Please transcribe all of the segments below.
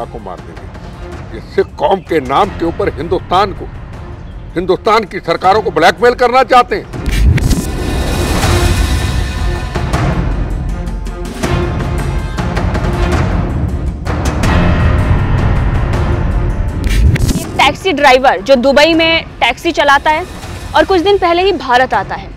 शाह को मार देंगे। ये सिख कौम के नाम के ऊपर हिंदुस्तान की सरकारों को ब्लैकमेल करना चाहते हैं। टैक्सी ड्राइवर जो दुबई में टैक्सी चलाता है और कुछ दिन पहले ही भारत आता है,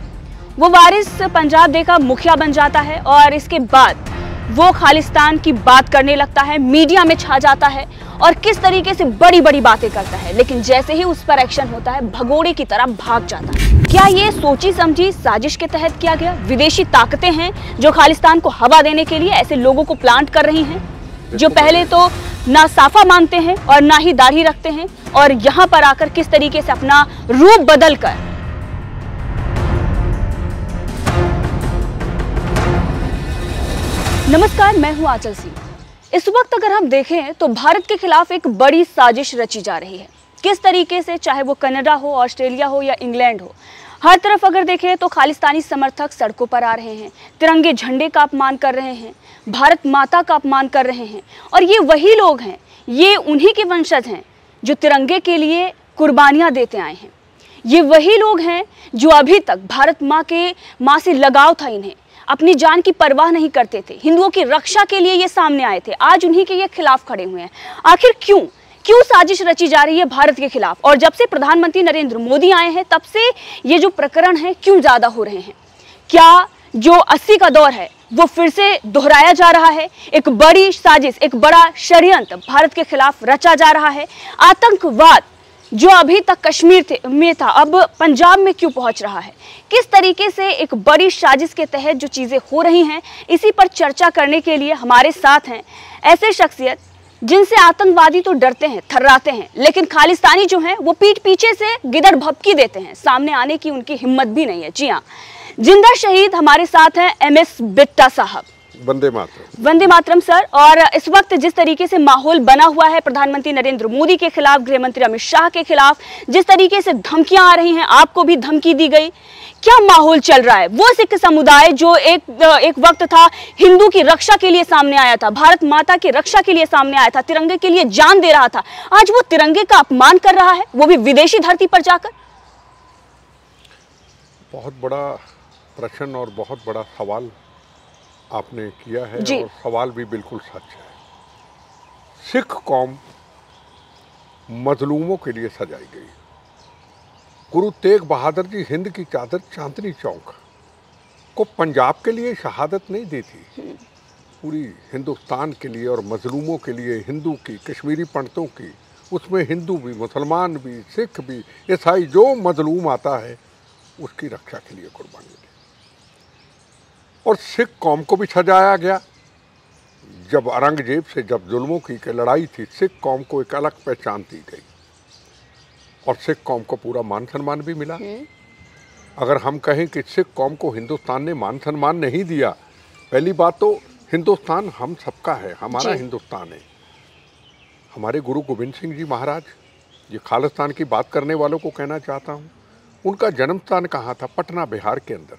वो वारिस पंजाब डे का मुखिया बन जाता है और इसके बाद वो खालिस्तान की बात करने लगता है, मीडिया में छा जाता है और किस तरीके से बड़ी बड़ी बातें करता है। लेकिन जैसे ही उस पर एक्शन होता है, भगोड़े की तरह भाग जाता है। क्या ये सोची समझी साजिश के तहत किया गया? विदेशी ताकतें हैं जो खालिस्तान को हवा देने के लिए ऐसे लोगों को प्लांट कर रही हैं, जो पहले तो ना साफा मांगते हैं और ना ही दाढ़ी रखते हैं, और यहां पर आकर किस तरीके से अपना रूप बदल कर नमस्कार, मैं हूं आंचल सिंह। इस वक्त अगर हम देखें तो भारत के खिलाफ एक बड़ी साजिश रची जा रही है। किस तरीके से, चाहे वो कनाडा हो, ऑस्ट्रेलिया हो या इंग्लैंड हो, हर तरफ अगर देखें तो खालिस्तानी समर्थक सड़कों पर आ रहे हैं, तिरंगे झंडे का अपमान कर रहे हैं, भारत माता का अपमान कर रहे हैं। और ये वही लोग हैं, ये उन्हीं के वंशज हैं जो तिरंगे के लिए कुर्बानियां देते आए हैं। ये वही लोग हैं जो अभी तक भारत माँ से लगाव था इन्हें, अपनी जान की परवाह नहीं करते थे, हिंदुओं की रक्षा के लिए ये सामने आए थे। आज उन्हीं के ये खिलाफ खड़े हुए हैं। आखिर क्यों साजिश रची जा रही है भारत के खिलाफ? और जब से प्रधानमंत्री नरेंद्र मोदी आए हैं तब से ये जो प्रकरण है क्यों ज्यादा हो रहे हैं? क्या जो 80 का दौर है वो फिर से दोहराया जा रहा है? एक बड़ी साजिश, एक बड़ा षड्यंत्र भारत के खिलाफ रचा जा रहा है। आतंकवाद जो अभी तक कश्मीर में था, अब पंजाब में क्यों पहुंच रहा है? किस तरीके से एक बड़ी साजिश के तहत जो चीजें हो रही हैं, इसी पर चर्चा करने के लिए हमारे साथ हैं ऐसे शख्सियत जिनसे आतंकवादी तो डरते हैं, थर्राते हैं, लेकिन खालिस्तानी जो हैं वो पीठ पीछे से गिदड़ भभकी देते हैं, सामने आने की उनकी हिम्मत भी नहीं है। जी हाँ, जिंदा शहीद हमारे साथ हैं MS बिट्टा साहब। वंदे मातरम। वंदे मातरम सर। और इस वक्त जिस तरीके से माहौल बना हुआ है प्रधानमंत्री नरेंद्र मोदी के खिलाफ, गृह मंत्री अमित शाह के खिलाफ, जिस तरीके से धमकियां आ रही हैं, आपको भी धमकी दी गई, क्या माहौल चल रहा है? वो सिख समुदाय जो एक वक्त था हिंदू की रक्षा के लिए सामने आया था, भारत माता की रक्षा के लिए सामने आया था, तिरंगे के लिए जान दे रहा था, आज वो तिरंगे का अपमान कर रहा है, वो भी विदेशी धरती पर जाकर। बहुत बड़ा प्रश्न और बहुत बड़ा सवाल आपने किया है, और सवाल भी बिल्कुल सच है। सिख कौम मजलूमों के लिए सजाई गई। गुरु तेग बहादुर जी हिंद की चादर चांदनी चौक को पंजाब के लिए शहादत नहीं दी थी, पूरी हिंदुस्तान के लिए और मजलूमों के लिए, हिंदू की, कश्मीरी पंडितों की, उसमें हिंदू भी, मुसलमान भी, सिख भी, ईसाई, जो मजलूम आता है उसकी रक्षा के लिए कुर्बानी दी। और सिख कौम को भी सजाया गया। जब औरंगजेब से जब जुल्मों की लड़ाई थी, सिख कौम को एक अलग पहचान दी गई और सिख कौम को पूरा मान सम्मान भी मिला। अगर हम कहें कि सिख कौम को हिंदुस्तान ने मान सम्मान नहीं दिया, पहली बात तो हिंदुस्तान हम सबका है, हमारा हिंदुस्तान है। हमारे गुरु गोविंद सिंह जी महाराज, ये खालिस्तान की बात करने वालों को कहना चाहता हूँ, उनका जन्म स्थान कहाँ था? पटना, बिहार के अंदर।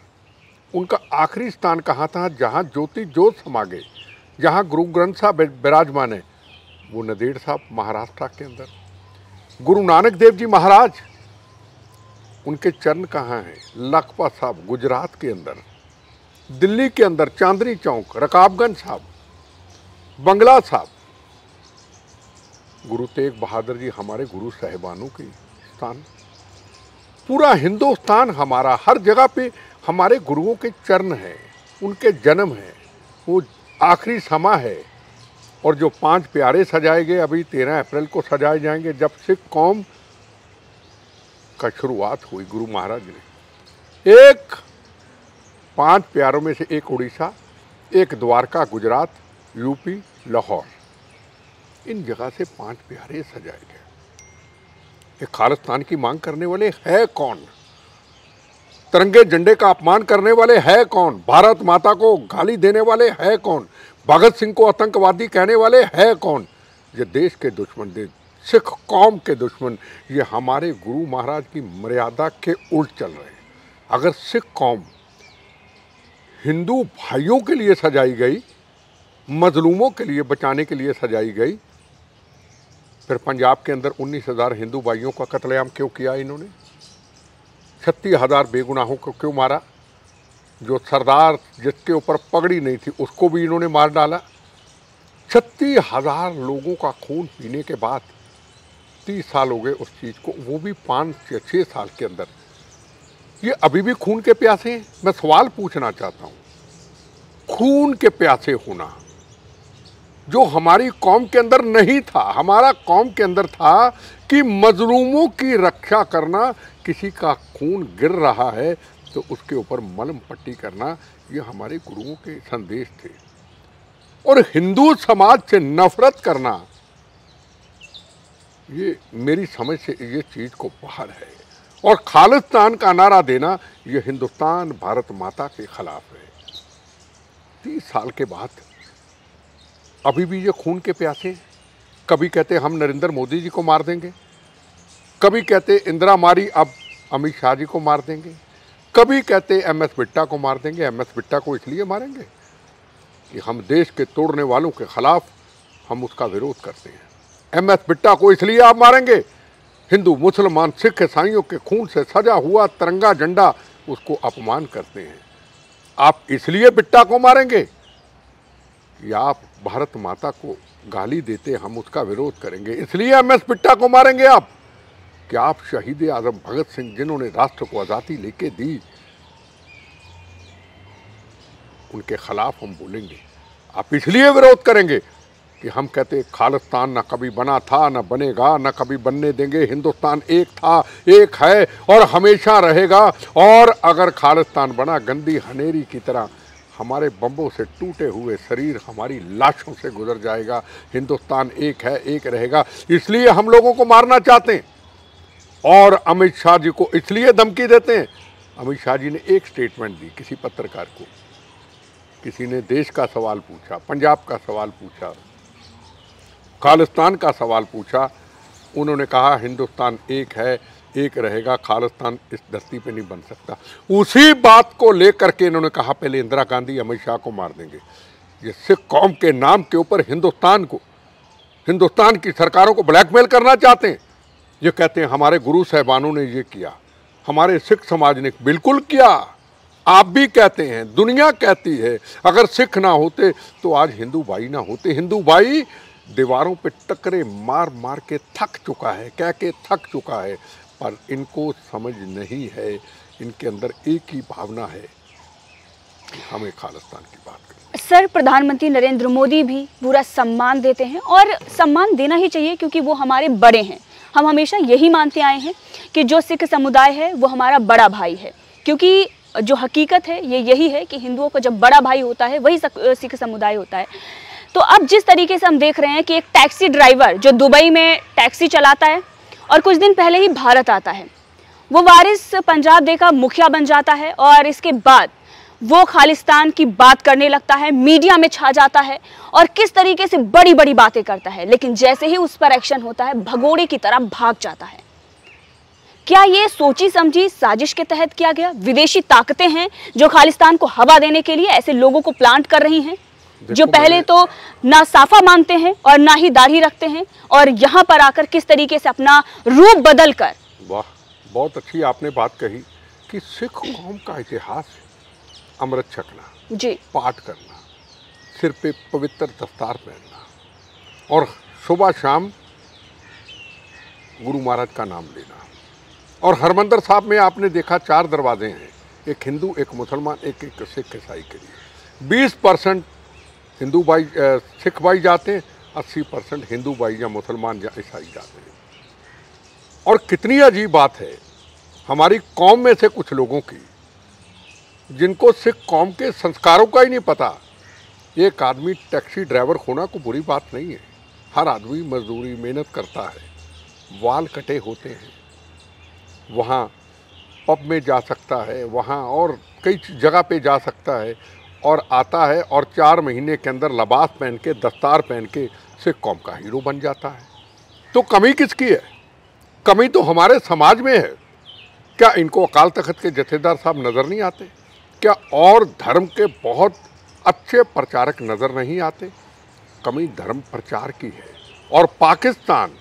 उनका आखिरी स्थान कहाँ था? जहाँ ज्योति ज्योत समा गए, जहाँ गुरु ग्रंथ साहब विराजमान है, वो नंदेड़ साहब, महाराष्ट्र के अंदर। गुरु नानक देव जी महाराज, उनके चरण कहाँ हैं? लखपत साहब, गुजरात के अंदर। दिल्ली के अंदर चांदनी चौक, रकाबगंज साहब, बंगला साहब। गुरु तेग बहादुर जी हमारे गुरु साहिबानों के स्थान। पूरा हिंदुस्तान हमारा, हर जगह पे हमारे गुरुओं के चरण हैं, उनके जन्म है, वो आखिरी समा है। और जो 5 प्यारे सजाए गए, अभी 13 अप्रैल को सजाए जाएंगे, जब सिख कौम का शुरुआत हुई गुरु महाराज ने। 5 प्यारों में से एक उड़ीसा, एक द्वारका गुजरात, यूपी, लाहौर, इन जगह से 5 प्यारे सजाए गए। ये खालिस्तान की मांग करने वाले है कौन? तिरंगे झंडे का अपमान करने वाले है कौन? भारत माता को गाली देने वाले है कौन? भगत सिंह को आतंकवादी कहने वाले है कौन? ये देश के दुश्मन, सिख कौम के दुश्मन, ये हमारे गुरु महाराज की मर्यादा के उल्ट चल रहे हैं। अगर सिख कौम हिंदू भाइयों के लिए सजाई गई, मजलूमों के लिए बचाने के लिए सजाई गई, फिर पंजाब के अंदर 19,000 हिंदू भाइयों का कत्लेआम क्यों किया इन्होंने? 36,000 बेगुनाहों को क्यों मारा? जो सरदार जिसके ऊपर पगड़ी नहीं थी उसको भी इन्होंने मार डाला। 36,000 लोगों का खून पीने के बाद 30 साल हो गए उस चीज़ को, वो भी 5 या 6 साल के अंदर। ये अभी भी खून के प्यासे हैं? मैं सवाल पूछना चाहता हूँ, खून के प्यासे होना जो हमारी कौम के अंदर नहीं था। हमारा कौम के अंदर था कि मजलूमों की रक्षा करना, किसी का खून गिर रहा है तो उसके ऊपर मलम पट्टी करना, ये हमारे गुरुओं के संदेश थे। और हिंदू समाज से नफरत करना, ये मेरी समझ से ये चीज़ को बाहर है। और खालिस्तान का नारा देना, ये हिंदुस्तान भारत माता के खिलाफ है। 30 साल के बाद अभी भी ये खून के प्यासे हैं। कभी कहते हम नरेंद्र मोदी जी को मार देंगे, कभी कहते इंदिरा मारी अब अमित शाह जी को मार देंगे, कभी कहते MS बिट्टा को मार देंगे। MS बिट्टा को इसलिए मारेंगे कि हम देश के तोड़ने वालों के खिलाफ हम उसका विरोध करते हैं। MS बिट्टा को इसलिए आप मारेंगे, हिंदू मुसलमान सिख ईसाइयों के खून से सजा हुआ तिरंगा झंडा, उसको अपमान करते हैं। आप इसलिए बिट्टा को मारेंगे या आप भारत माता को गाली देते हम उसका विरोध करेंगे, इसलिए MS बिट्टा को मारेंगे आप कि आप शहीद आजम भगत सिंह जिन्होंने राष्ट्र को आज़ादी लेके दी, उनके खिलाफ हम बोलेंगे। आप इसलिए विरोध करेंगे कि हम कहते खालिस्तान ना कभी बना था, ना बनेगा, ना कभी बनने देंगे। हिंदुस्तान एक था, एक है और हमेशा रहेगा। और अगर खालिस्तान बना, गंदी हनेरी की तरह हमारे बम्बों से टूटे हुए शरीर हमारी लाशों से गुजर जाएगा। हिंदुस्तान एक है, एक रहेगा। इसलिए हम लोगों को मारना चाहते हैं और अमित शाह जी को इसलिए धमकी देते हैं। अमित शाह जी ने एक स्टेटमेंट दी किसी पत्रकार को, किसी ने देश का सवाल पूछा, पंजाब का सवाल पूछा, खालिस्तान का सवाल पूछा, उन्होंने कहा हिंदुस्तान एक है, एक रहेगा, खालिस्तान इस धरती पे नहीं बन सकता। उसी बात को लेकर के इन्होंने कहा पहले इंदिरा गांधी अमित शाह को मार देंगे। ये सिख कौम के नाम के ऊपर हिंदुस्तान को, हिंदुस्तान की सरकारों को ब्लैकमेल करना चाहते हैं। ये कहते हैं हमारे गुरु साहिबानों ने ये किया, हमारे सिख समाज ने बिल्कुल किया। आप भी कहते हैं, दुनिया कहती है, अगर सिख ना होते तो आज हिंदू भाई ना होते। हिंदू भाई दीवारों पे टकरे मार मार के थक चुका है, कह के थक चुका है, पर इनको समझ नहीं है। इनके अंदर एक ही भावना है कि हमें खालिस्तान की बात करें। सर, प्रधानमंत्री नरेंद्र मोदी भी पूरा सम्मान देते हैं और सम्मान देना ही चाहिए क्योंकि वो हमारे बड़े हैं। हम हमेशा यही मानते आए हैं कि जो सिख समुदाय है वो हमारा बड़ा भाई है, क्योंकि जो हकीकत है ये यही है कि हिंदुओं का जब बड़ा भाई होता है वही सिख समुदाय होता है। तो अब जिस तरीके से हम देख रहे हैं कि एक टैक्सी ड्राइवर जो दुबई में टैक्सी चलाता है और कुछ दिन पहले ही भारत आता है, वो वारिस पंजाब डे का मुखिया बन जाता है और इसके बाद वो खालिस्तान की बात करने लगता है, मीडिया में छा जाता है और किस तरीके से बड़ी बड़ी बातें करता है, लेकिन जैसे ही उस पर एक्शन होता है भगोड़े की तरह भाग जाता है। क्या ये सोची समझी साजिश के तहत किया गया? विदेशी ताकतें हैं जो खालिस्तान को हवा देने के लिए ऐसे लोगों को प्लांट कर रही हैं जो पहले तो ना साफा मानते हैं और ना ही दाढ़ी रखते हैं और यहाँ पर आकर किस तरीके से अपना रूप बदल कर। वाह, बहुत अच्छी आपने बात कही कि सिख कौम का इतिहास अमृत छकना जी, पाठ करना, सिर पे पवित्र दस्तार पहनना और सुबह शाम गुरु महाराज का नाम लेना। और हरमंदिर साहब में आपने देखा 4 दरवाजे हैं, एक हिंदू, एक मुसलमान, एक सिख ईसाई के लिए। 20% हिंदू भाई सिख भाई जाते हैं, 80% हिंदू भाई या मुसलमान या ईसाई जाते हैं। और कितनी अजीब बात है हमारी कौम में से कुछ लोगों की जिनको सिख कौम के संस्कारों का ही नहीं पता। एक आदमी टैक्सी ड्राइवर होना कोई बुरी बात नहीं है, हर आदमी मजदूरी मेहनत करता है, वाल कटे होते हैं, वहाँ पब में जा सकता है, वहाँ और कई जगह पे जा सकता है और आता है और 4 महीने के अंदर लिबास पहन के, दस्तार पहन के सिख कौम का हीरो बन जाता है। तो कमी किसकी है? कमी तो हमारे समाज में है। क्या इनको अकाल तख्त के जथेदार साहब नज़र नहीं आते? क्या और धर्म के बहुत अच्छे प्रचारक नज़र नहीं आते? कमी धर्म प्रचार की है। और पाकिस्तान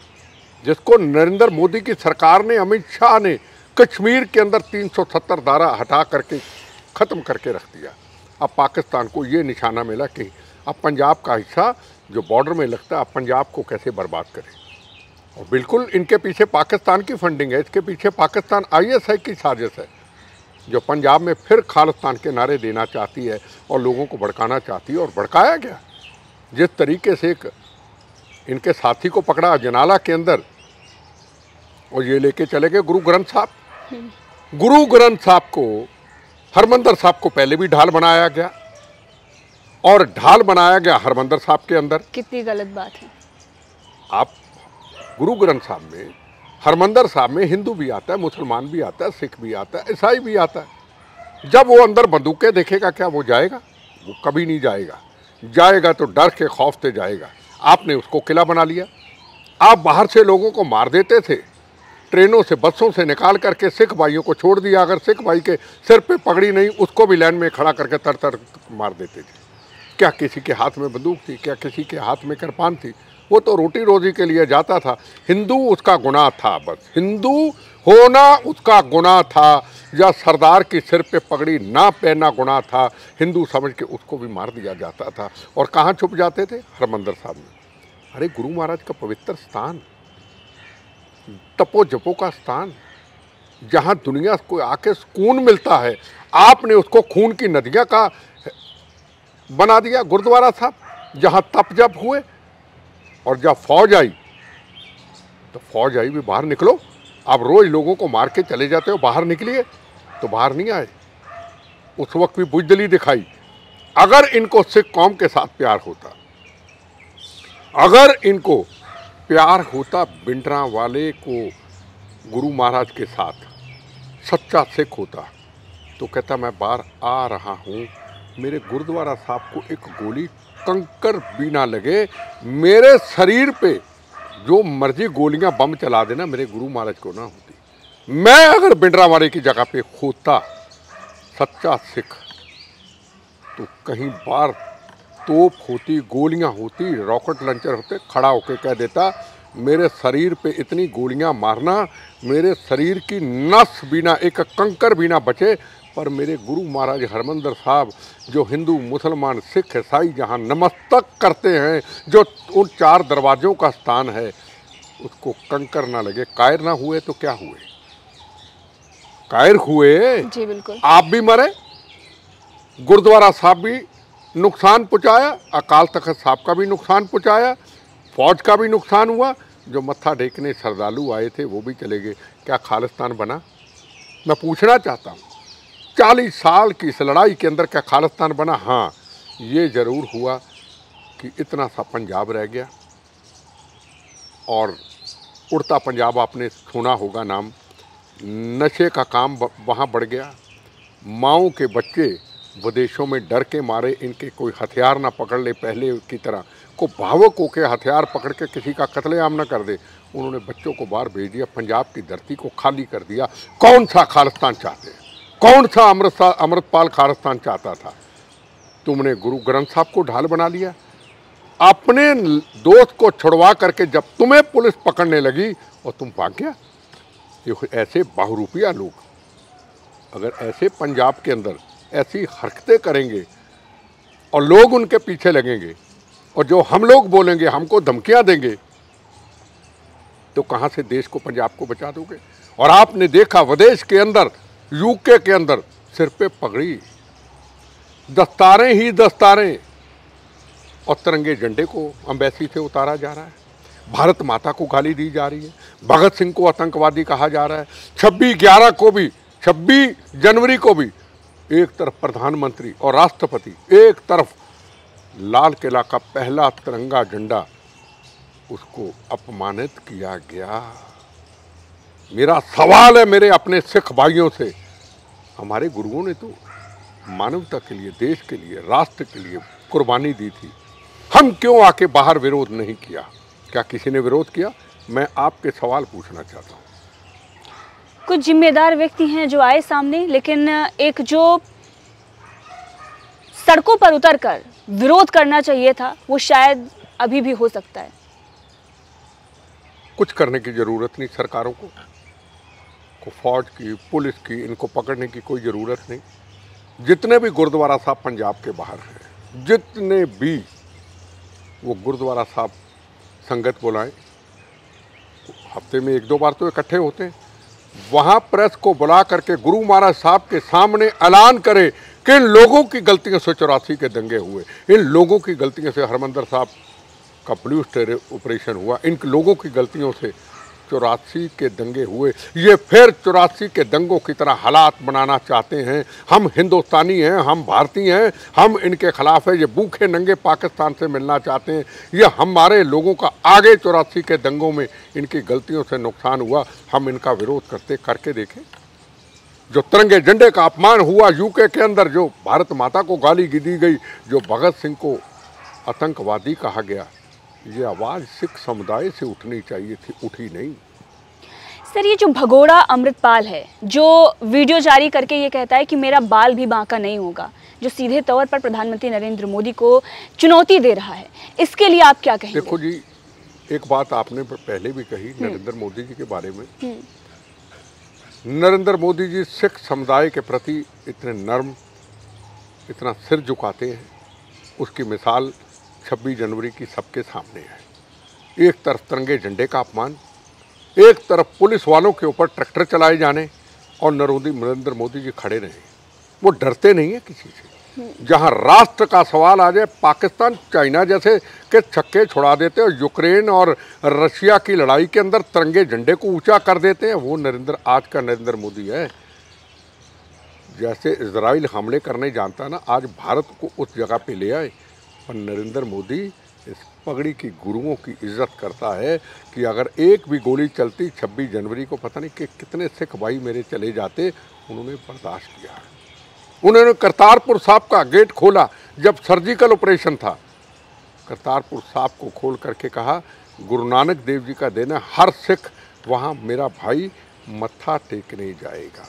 जिसको नरेंद्र मोदी की सरकार ने, अमित शाह ने कश्मीर के अंदर 370 धारा हटा करके ख़त्म करके रख दिया। अब पाकिस्तान को ये निशाना मिला कि अब पंजाब का हिस्सा जो बॉर्डर में लगता है, अब पंजाब को कैसे बर्बाद करें। और बिल्कुल इनके पीछे पाकिस्तान की फंडिंग है, इसके पीछे पाकिस्तान ISI की साजिश है, जो पंजाब में फिर खालिस्तान के नारे देना चाहती है और लोगों को भड़काना चाहती है। और भड़काया गया जिस तरीके से एक इनके साथी को पकड़ा अजनाला के अंदर और ये लेके चले गए गुरु ग्रंथ साहब। गुरु ग्रंथ साहब को, हरमंदर साहब को पहले भी ढाल बनाया गया और ढाल बनाया गया हरमंदर साहब के अंदर। कितनी गलत बात है। आप गुरु ग्रंथ साहब में, हरमंदर साहब में हिंदू भी आता है, मुसलमान भी आता है, सिख भी आता है, ईसाई भी आता है। जब वो अंदर बंदूकें देखेगा क्या वो जाएगा? वो कभी नहीं जाएगा। जाएगा तो डर के खौफ से जाएगा। आपने उसको किला बना लिया। आप बाहर से लोगों को मार देते थे, ट्रेनों से, बसों से निकाल करके सिख भाइयों को छोड़ दिया। अगर सिख भाई के सिर पे पगड़ी नहीं, उसको भी लाइन में खड़ा करके तर तर मार देते थे। क्या किसी के हाथ में बंदूक थी? क्या किसी के हाथ में कृपान थी? वो तो रोटी रोजी के लिए जाता था। हिंदू उसका गुनाह था, बस हिंदू होना उसका गुनाह था, या सरदार की सिर पे पगड़ी ना पहनना गुनाह था। हिंदू समझ के उसको भी मार दिया जाता था। और कहाँ छुप जाते थे? हरमंदर साहब में। अरे गुरु महाराज का पवित्र स्थान, तपो जपो का स्थान, जहाँ दुनिया को आके सुकून मिलता है, आपने उसको खून की नदियाँ का बना दिया। गुरुद्वारा साहब जहाँ तप जप हुए, और जब फौज आई तो फौज आई भी बाहर निकलो। आप रोज लोगों को मार के चले जाते हो, बाहर निकलिए, तो बाहर नहीं आए। उस वक्त भी बुजदिली दिखाई। अगर इनको सिख कौम के साथ प्यार होता, अगर इनको प्यार होता भिंडरांवाले को गुरु महाराज के साथ, सच्चा सिख होता, तो कहता मैं बाहर आ रहा हूँ, मेरे गुरुद्वारा साहब को एक गोली कंकर भी ना लगे, मेरे शरीर पे जो मर्जी गोलियां बम चला देना, मेरे गुरु महाराज को ना होती। मैं अगर भिंडरांवाले की जगह पे होता सच्चा सिख, तो कहीं बार तोप होती, गोलियां होती, रॉकेट लॉन्चर होते, खड़ा होके कह देता मेरे शरीर पे इतनी गोलियां मारना, मेरे शरीर की नस भी ना, एक कंकर भी ना बचे, पर मेरे गुरु महाराज हरमंदर साहब, जो हिंदू, मुसलमान, सिख, ईसाई जहाँ नमस्तक करते हैं, जो उन 4 दरवाज़ों का स्थान है, उसको कंकर ना लगे। कायर ना हुए तो क्या हुए? कायर हुए जी बिल्कुल। आप भी मरे, गुरुद्वारा साहब भी नुकसान पहुँचाया, अकाल तख्त साहब का भी नुकसान पहुँचाया, फौज का भी नुकसान हुआ। जो मत्था टेकने श्रद्धालु आए थे वो भी चले गए। क्या खालिस्तान बना? मैं पूछना चाहता हूँ, 40 साल की इस लड़ाई के अंदर क्या खालिस्तान बना? हाँ, ये ज़रूर हुआ कि इतना सा पंजाब रह गया। और उड़ता पंजाब आपने सुना होगा नाम। नशे का काम वहाँ बढ़ गया। माओं के बच्चे विदेशों में डर के मारे, इनके कोई हथियार ना पकड़ ले, पहले की तरह को भावुक होकर हथियार पकड़ के किसी का कत्लेआम ना कर दे। उन्होंने बच्चों को बाहर भेज दिया, पंजाब की धरती को खाली कर दिया। कौन सा खालिस्तान चाहते हैं? कौन सा अमृतपाल खालिस्तान चाहता था? तुमने गुरु ग्रंथ साहब को ढाल बना लिया। अपने दोस्त को छुड़वा करके जब तुम्हें पुलिस पकड़ने लगी और तुम भाग गया। ये ऐसे बहुरूपिया लोग अगर ऐसे पंजाब के अंदर ऐसी हरकतें करेंगे और लोग उनके पीछे लगेंगे, और जो हम लोग बोलेंगे, हमको धमकियां देंगे, तो कहाँ से देश को, पंजाब को बचा दोगे? और आपने देखा विदेश के अंदर, यूके के अंदर सिर पे पगड़ी, दस्तारें ही दस्तारें, और तिरंगे झंडे को अम्बेसी से उतारा जा रहा है। भारत माता को गाली दी जा रही है। भगत सिंह को आतंकवादी कहा जा रहा है। 26 जनवरी को भी एक तरफ प्रधानमंत्री और राष्ट्रपति, एक तरफ लाल किला का पहला तिरंगा झंडा, उसको अपमानित किया गया। मेरा सवाल है मेरे अपने सिख भाइयों से, हमारे गुरुओं ने तो मानवता के लिए, देश के लिए, राष्ट्र के लिए कुर्बानी दी थी। हम क्यों आके बाहर विरोध नहीं किया? क्या किसी ने विरोध किया? मैं आपके सवाल पूछना चाहता हूँ। कुछ जिम्मेदार व्यक्ति हैं जो आए सामने, लेकिन एक जो सड़कों पर उतरकर विरोध करना चाहिए था, वो शायद अभी भी हो सकता है। कुछ करने की ज़रूरत नहीं सरकारों को फौज की, पुलिस की, इनको पकड़ने की कोई ज़रूरत नहीं। जितने भी गुरुद्वारा साहब पंजाब के बाहर हैं, जितने भी वो गुरुद्वारा साहब संगत बुलाएं, हफ्ते में 1-2 बार तो इकट्ठे होते हैं, वहाँ प्रेस को बुला करके गुरु महाराज साहब के सामने ऐलान करे कि इन लोगों की गलतियों से 84 के दंगे हुए, इन लोगों की गलतियों से हरमंदिर साहब का पुलिस टेरर ऑपरेशन हुआ, इन लोगों की गलतियों से 84 के दंगे हुए। ये फिर 84 के दंगों की तरह हालात बनाना चाहते हैं। हम हिंदुस्तानी हैं, हम भारतीय हैं, हम इनके खिलाफ है। ये भूखे नंगे पाकिस्तान से मिलना चाहते हैं। ये हमारे लोगों का आगे 84 के दंगों में इनकी गलतियों से नुकसान हुआ, हम इनका विरोध करके देखें। जो तिरंगे झंडे का अपमान हुआ यूके के अंदर, जो भारत माता को गाली दी गई, जो भगत सिंह को आतंकवादी कहा गया, ये आवाज़ सिख समुदाय से उठनी चाहिए थी, उठी नहीं। सर, ये जो भगोड़ा अमृतपाल है, जो वीडियो जारी करके ये कहता है कि मेरा बाल भी बांका नहीं होगा, जो सीधे तौर पर प्रधानमंत्री नरेंद्र मोदी को चुनौती दे रहा है, इसके लिए आप क्या कहेंगे? देखो जी, एक बात आपने पहले भी कही नरेंद्र मोदी जी के बारे में। नरेंद्र मोदी जी सिख समुदाय के प्रति इतने नर्म, इतना सिर झुकाते हैं, उसकी मिसाल 26 जनवरी की सबके सामने है। एक तरफ तिरंगे झंडे का अपमान, एक तरफ पुलिस वालों के ऊपर ट्रैक्टर चलाए जाने, और नरेंद्र मोदी जी खड़े रहे। वो डरते नहीं है किसी से। जहां राष्ट्र का सवाल आ जाए, पाकिस्तान, चाइना जैसे के छक्के छुड़ा देते हैं, और यूक्रेन और रशिया की लड़ाई के अंदर तिरंगे झंडे को ऊंचा कर देते हैं। वो आज का नरेंद्र मोदी है। जैसे इजराइल हमले करने जानता ना, आज भारत को उस जगह पे ले आए। और नरेंद्र मोदी इस पगड़ी की गुरुओं की इज्जत करता है कि अगर एक भी गोली चलती 26 जनवरी को, पता नहीं कि कितने सिख भाई मेरे चले जाते, उन्होंने बर्दाश्त किया। उन्होंने करतारपुर साहब का गेट खोला जब सर्जिकल ऑपरेशन था, करतारपुर साहब को खोल करके कहा गुरु नानक देव जी का देना, हर सिख वहाँ मेरा भाई मत्था टेकने जाएगा।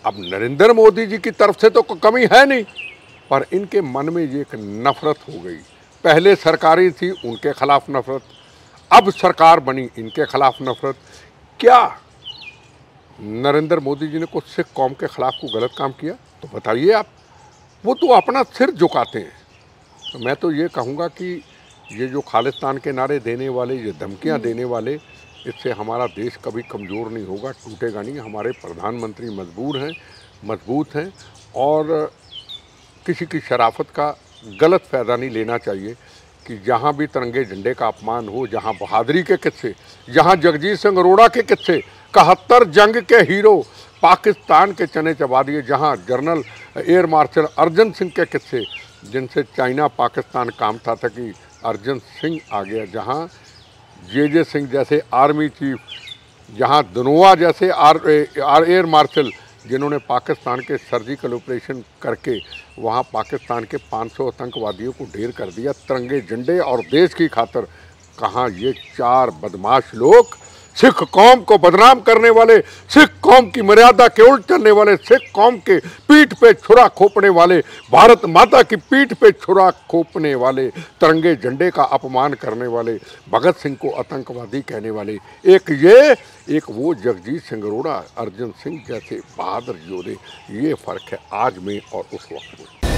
अब नरेंद्र मोदी जी की तरफ से तो कोई कमी है नहीं, पर इनके मन में ये एक नफरत हो गई। पहले सरकारी थी, उनके खिलाफ नफरत, अब सरकार बनी, इनके खिलाफ नफरत। क्या नरेंद्र मोदी जी ने कुछ सिख कौम के खिलाफ को गलत काम किया तो बताइए आप? वो तो अपना सिर झुकाते हैं। तो मैं तो ये कहूँगा कि ये जो खालिस्तान के नारे देने वाले, ये धमकियाँ देने वाले, इससे हमारा देश कभी कमज़ोर नहीं होगा, टूटेगा नहीं। हमारे प्रधानमंत्री मजबूत हैं, और किसी की शराफत का गलत फ़ायदा नहीं लेना चाहिए कि जहाँ भी तिरंगे झंडे का अपमान हो, जहाँ बहादुरी के किस्से, जहाँ जगजीत सिंह अरोड़ा के किस्से, 71 जंग के हीरो पाकिस्तान के चने चबा दिए, जहाँ general air marshal Arjan Singh के किस्से, जिनसे चाइना पाकिस्तान कामता था कि अर्जन सिंह आ गया, जहाँ जे सिंह जैसे आर्मी चीफ, जहाँ धनोआ जैसे एयर मार्शल, जिन्होंने पाकिस्तान के सर्जिकल ऑपरेशन करके वहाँ पाकिस्तान के 500 आतंकवादियों को ढेर कर दिया तिरंगे झंडे और देश की खातिर। कहाँ ये 4 बदमाश लोग, सिख कौम को बदनाम करने वाले, सिख कौम की मर्यादा के उल्ट चलने वाले, सिख कौम के पीठ पे छुरा खोपने वाले, भारत माता की पीठ पे छुरा खोपने वाले, तिरंगे झंडे का अपमान करने वाले, भगत सिंह को आतंकवादी कहने वाले, एक वो जगजीत सिंह अरोड़ा, अर्जन सिंह जैसे बहादुर योद्धे। ये फ़र्क है आज में और उस वक्त में।